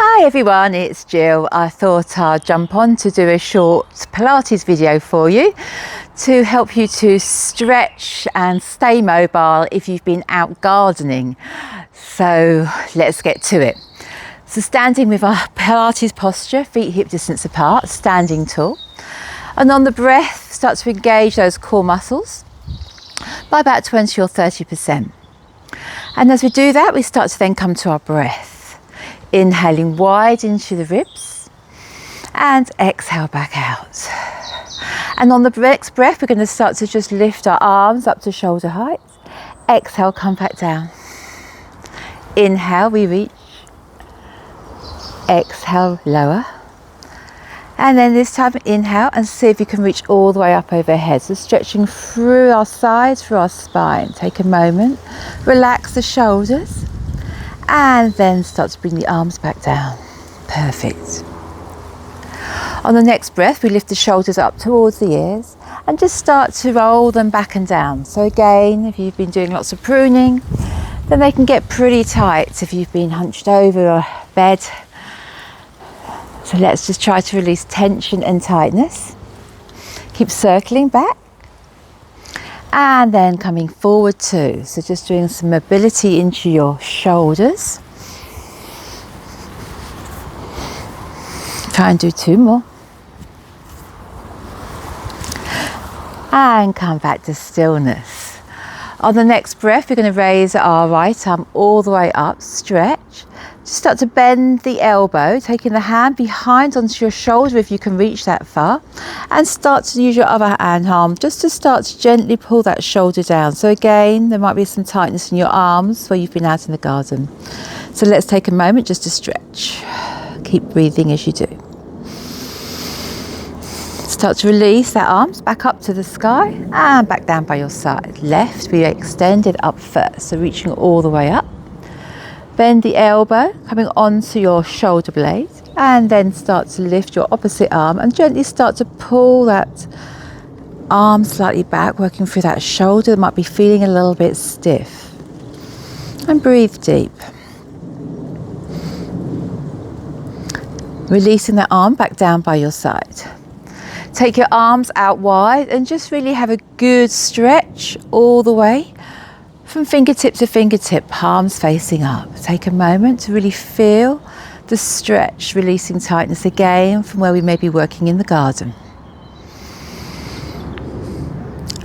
Hi everyone, it's Jill. I thought I'd jump on to do a short Pilates video for you to help you to stretch and stay mobile if you've been out gardening. So let's get to it. So standing with our Pilates posture, feet hip distance apart, standing tall. And on the breath, start to engage those core muscles by about 20 or 30%. And as we do that, we start to then come to our breath. Inhaling wide into the ribs and exhale back out. And on the next breath, we're going to start to just lift our arms up to shoulder height. Exhale, come back down. Inhale, we reach. Exhale, lower. And then this time, inhale and see if you can reach all the way up overhead. So stretching through our sides, through our spine. Take a moment, relax the shoulders. And then start to bring the arms back down. Perfect. On the next breath, we lift the shoulders up towards the ears and just start to roll them back and down. So again, if you've been doing lots of pruning, then they can get pretty tight if you've been hunched over a bed. So let's just try to release tension and tightness. Keep circling back. And then coming forward too. So just doing some mobility into your shoulders. Try and do 2 more. And come back to stillness. On the next breath, we're going to raise our right arm all the way up, stretch. Just start to bend the elbow, taking the hand behind onto your shoulder if you can reach that far, and start to use your other hand arm just to start to gently pull that shoulder down. So again, there might be some tightness in your arms where you've been out in the garden. So let's take a moment just to stretch. Keep breathing as you do. Start to release that arms back up to the sky and back down by your side. Left, we extend it up first, so reaching all the way up. Bend the elbow, coming onto your shoulder blade, and then start to lift your opposite arm and gently start to pull that arm slightly back, working through that shoulder that might be feeling a little bit stiff. And breathe deep. Releasing that arm back down by your side. Take your arms out wide and just really have a good stretch all the way from fingertip to fingertip, palms facing up. Take a moment to really feel the stretch, releasing tightness again from where we may be working in the garden.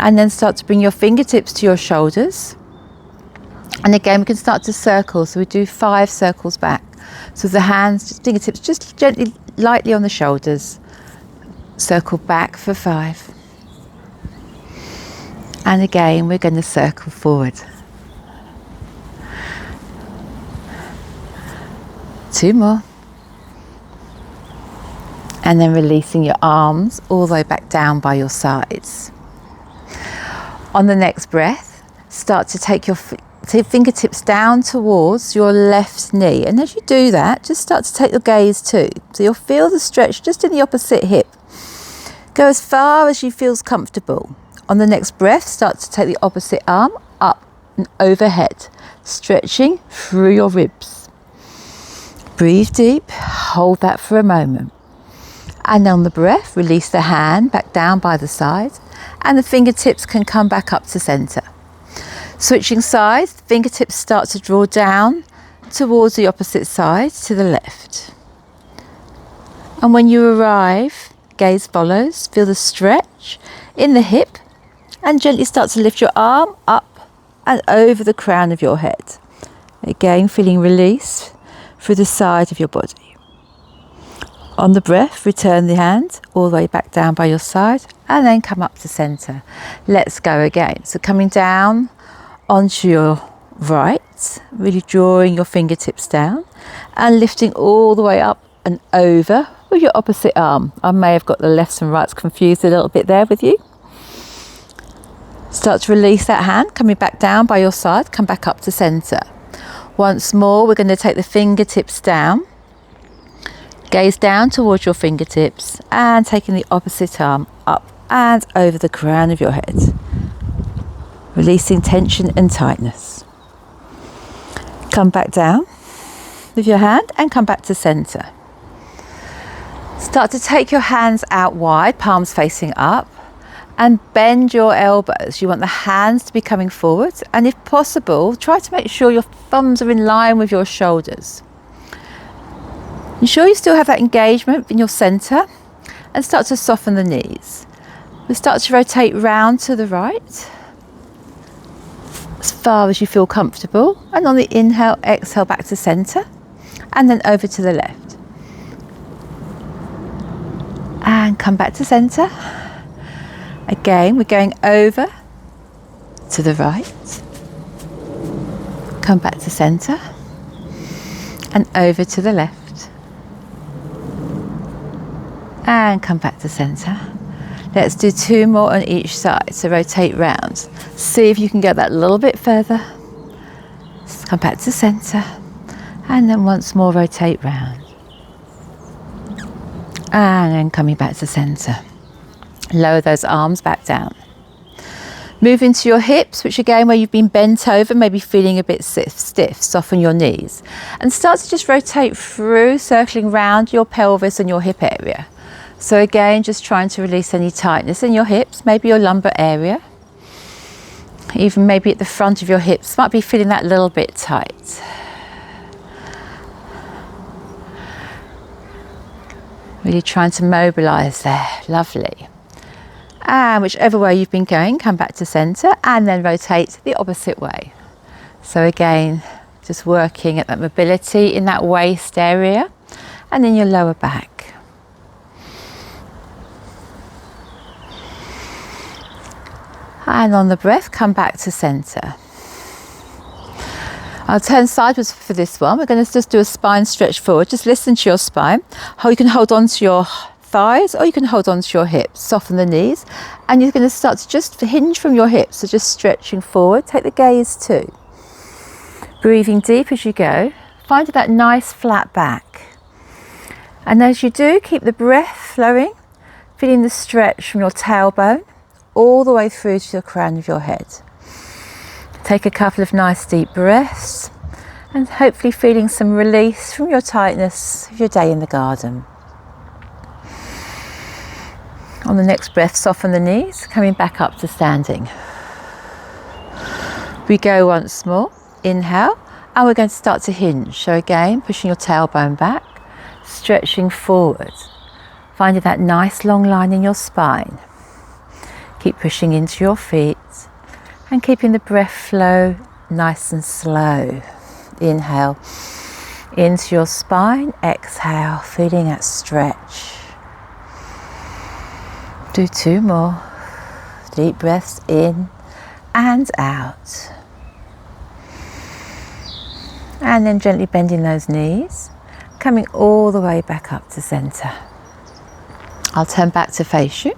And then start to bring your fingertips to your shoulders. And again, we can start to circle. So we do 5 circles back. So the hands, fingertips just gently, lightly on the shoulders. Circle back for 5. And again, we're going to circle forward. 2 more. And then releasing your arms all the way back down by your sides. On the next breath, start to take your fingertips down towards your left knee. And as you do that, just start to take your gaze too. So you'll feel the stretch just in the opposite hip. Go as far as you feel comfortable. On the next breath, start to take the opposite arm up and overhead, stretching through your ribs. Breathe deep, hold that for a moment. And on the breath, release the hand back down by the side, and the fingertips can come back up to center. Switching sides, the fingertips start to draw down towards the opposite side to the left. And when you arrive, gaze follows, feel the stretch in the hip, and gently start to lift your arm up and over the crown of your head. Again, feeling release through the side of your body. On the breath, return the hand all the way back down by your side, and then come up to center. Let's go again. So coming down onto your right, really drawing your fingertips down, and lifting all the way up and over with your opposite arm. I may have got the lefts and rights confused a little bit there with you. Start to release that hand, coming back down by your side, come back up to center. Once more, we're going to take the fingertips down, gaze down towards your fingertips, and taking the opposite arm up and over the crown of your head. Releasing tension and tightness. Come back down. with your hand and come back to center. Start to take your hands out wide, palms facing up, and bend your elbows. You want the hands to be coming forward, and if possible, try to make sure your thumbs are in line with your shoulders. Ensure you still have that engagement in your center, and start to soften the knees. We start to rotate round to the right, as far as you feel comfortable, and on the inhale, exhale back to center, and then over to the left. And come back to center. Again, we're going over to the right, come back to center, and over to the left, and come back to center. Let's do 2 more on each side, so rotate round. See if you can get that a little bit further. Just come back to center, and then once more rotate round. And then coming back to center. Lower those arms back down. Move into your hips, which again, where you've been bent over, maybe feeling a bit stiff, soften your knees. And start to just rotate through, circling round your pelvis and your hip area. So again, just trying to release any tightness in your hips, maybe your lumbar area. Even maybe at the front of your hips, might be feeling that little bit tight. Really trying to mobilize there, lovely. And whichever way you've been going, come back to center and then rotate the opposite way. So again, just working at that mobility in that waist area and in your lower back. And on the breath, come back to center. I'll turn sideways for this one. We're going to just do a spine stretch forward. Just listen to your spine. How you can hold on to your thighs or you can hold on to your hips. Soften the knees. And you're going to start to just hinge from your hips. So just stretching forward. Take the gaze too. Breathing deep as you go. Find that nice flat back. And as you do, keep the breath flowing. Feeling the stretch from your tailbone all the way through to the crown of your head. Take a couple of nice deep breaths and hopefully feeling some release from your tightness of your day in the garden. On the next breath, soften the knees, coming back up to standing. We go once more, inhale, and we're going to start to hinge. So again, pushing your tailbone back, stretching forward, finding that nice long line in your spine. Keep pushing into your feet and keeping the breath flow nice and slow. Inhale into your spine, exhale, feeling that stretch. Do 2 more. Deep breaths in and out. And then gently bending those knees, coming all the way back up to center. I'll turn back to face you.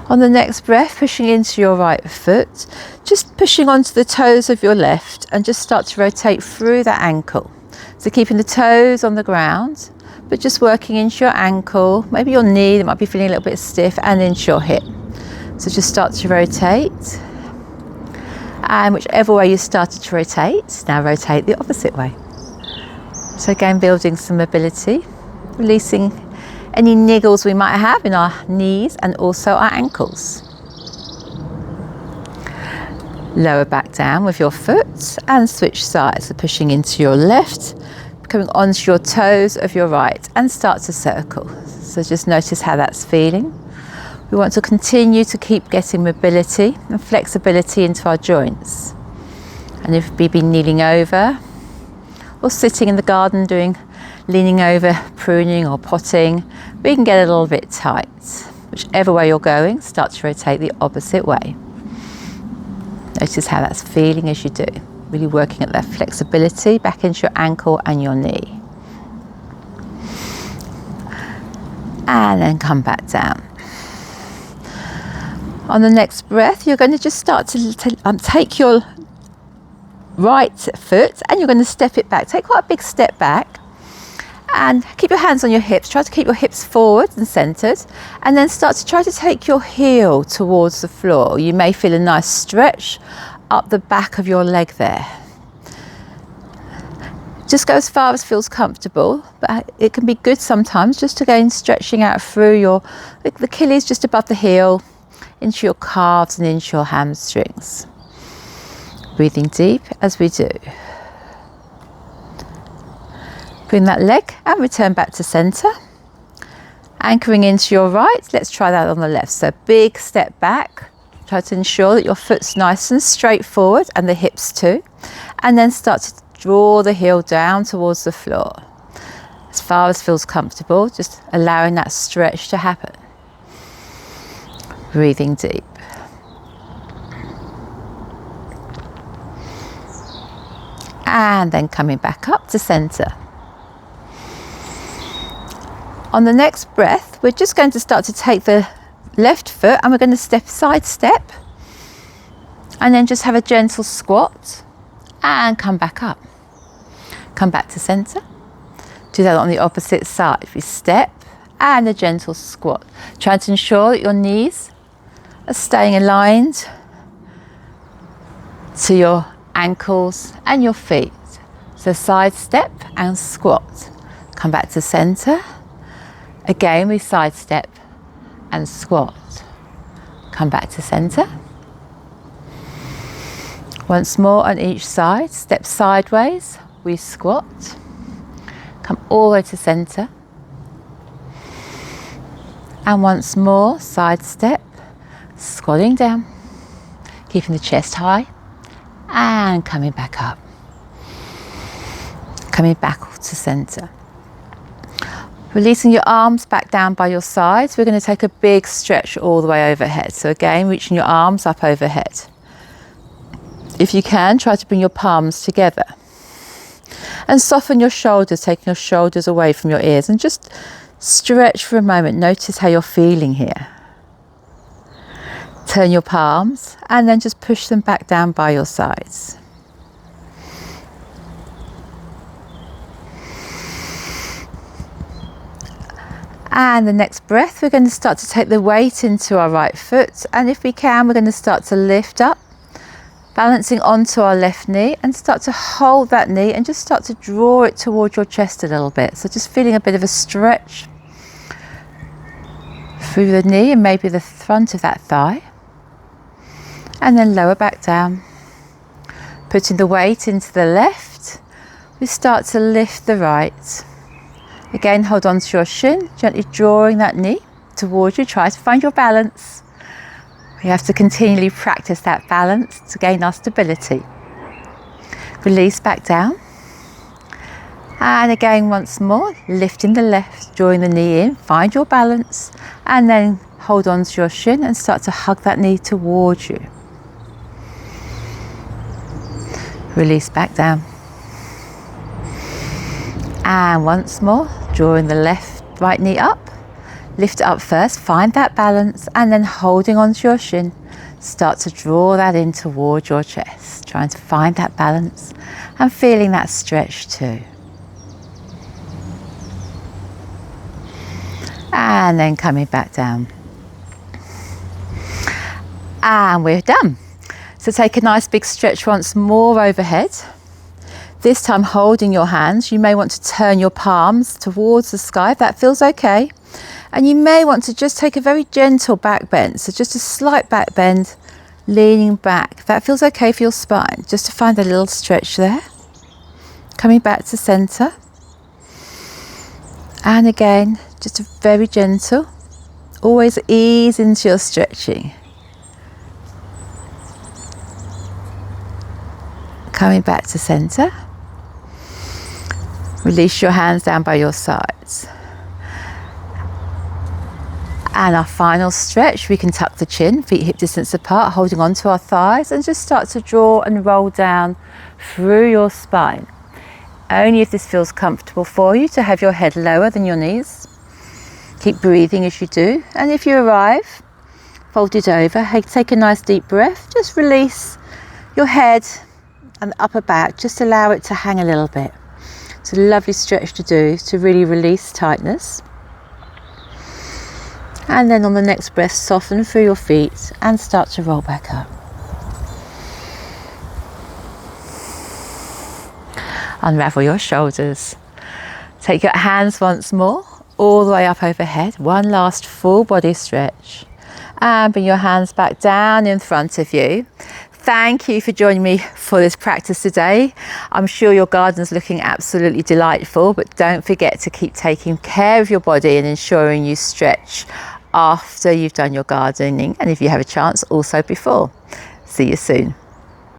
On the next breath, pushing into your right foot, just pushing onto the toes of your left and just start to rotate through that ankle. So keeping the toes on the ground, but just working into your ankle, maybe your knee that might be feeling a little bit stiff, and into your hip. So just start to rotate. And whichever way you started to rotate, now rotate the opposite way. So again, building some mobility, releasing any niggles we might have in our knees and also our ankles. Lower back down with your foot and switch sides. So pushing into your left, coming onto your toes of your right and start to circle. So just notice how that's feeling. We want to continue to keep getting mobility and flexibility into our joints. And if we've been kneeling over or sitting in the garden leaning over, pruning or potting, we can get a little bit tight. Whichever way you're going, start to rotate the opposite way. Notice how that's feeling as you do. Really working at that flexibility back into your ankle and your knee. And then come back down. On the next breath, you're going to just start to take your right foot and you're going to step it back. Take quite a big step back. And keep your hands on your hips. Try to keep your hips forward and centered. And then start to try to take your heel towards the floor. You may feel a nice stretch up the back of your leg there. Just go as far as feels comfortable, but it can be good sometimes just to again stretching out through the Achilles just above the heel, into your calves and into your hamstrings. Breathing deep as we do. Bring that leg and return back to centre. Anchoring into your right, let's try that on the left. So big step back. Try to ensure that your foot's nice and straight forward and the hips too. And then start to draw the heel down towards the floor. As far as feels comfortable, just allowing that stretch to happen. Breathing deep. And then coming back up to centre. On the next breath, we're just going to start to take the left foot and we're going to side step. And then just have a gentle squat and come back up. Come back to centre. Do that on the opposite side. We step and a gentle squat. Try to ensure that your knees are staying aligned to your ankles and your feet. So side step and squat. Come back to centre. Again, we side step and squat. Come back to centre. Once more on each side, step sideways, we squat. Come all the way to centre. And once more, side step, squatting down, keeping the chest high, and coming back up. Coming back to centre. Releasing your arms back down by your sides. We're going to take a big stretch all the way overhead. So again, reaching your arms up overhead. If you can, try to bring your palms together. And soften your shoulders, taking your shoulders away from your ears. And just stretch for a moment. Notice how you're feeling here. Turn your palms and then just push them back down by your sides. And the next breath, we're going to start to take the weight into our right foot. And if we can, we're going to start to lift up, balancing onto our left knee and start to hold that knee and just start to draw it towards your chest a little bit. So just feeling a bit of a stretch through the knee and maybe the front of that thigh. And then lower back down. Putting the weight into the left, we start to lift the right. Again, hold on to your shin, gently drawing that knee towards you. Try to find your balance. We have to continually practice that balance to gain our stability. Release back down. And again, once more, lifting the left, drawing the knee in, find your balance, and then hold on to your shin and start to hug that knee towards you. Release back down. And once more, drawing the right knee up. Lift it up first, find that balance, and then holding onto your shin, start to draw that in towards your chest. Trying to find that balance and feeling that stretch too. And then coming back down. And we're done. So take a nice big stretch once more overhead. This time holding your hands. You may want to turn your palms towards the sky if that feels okay. And you may want to just take a very gentle back bend. So just a slight back bend, leaning back. If that feels okay for your spine, just to find a little stretch there. Coming back to centre. And again, just a very gentle. Always ease into your stretching. Coming back to centre. Release your hands down by your sides. And our final stretch, we can tuck the chin, feet hip distance apart, holding on to our thighs, and just start to draw and roll down through your spine. Only if this feels comfortable for you to have your head lower than your knees. Keep breathing as you do. And if you arrive, fold it over, take a nice deep breath, just release your head and the upper back, just allow it to hang a little bit. It's a lovely stretch to do to really release tightness. And then on the next breath, soften through your feet and start to roll back up. Unravel your shoulders. Take your hands once more, all the way up overhead. One last full body stretch. And bring your hands back down in front of you. Thank you for joining me for this practice today. I'm sure your garden's looking absolutely delightful, but don't forget to keep taking care of your body and ensuring you stretch after you've done your gardening, and if you have a chance, also before. See you soon.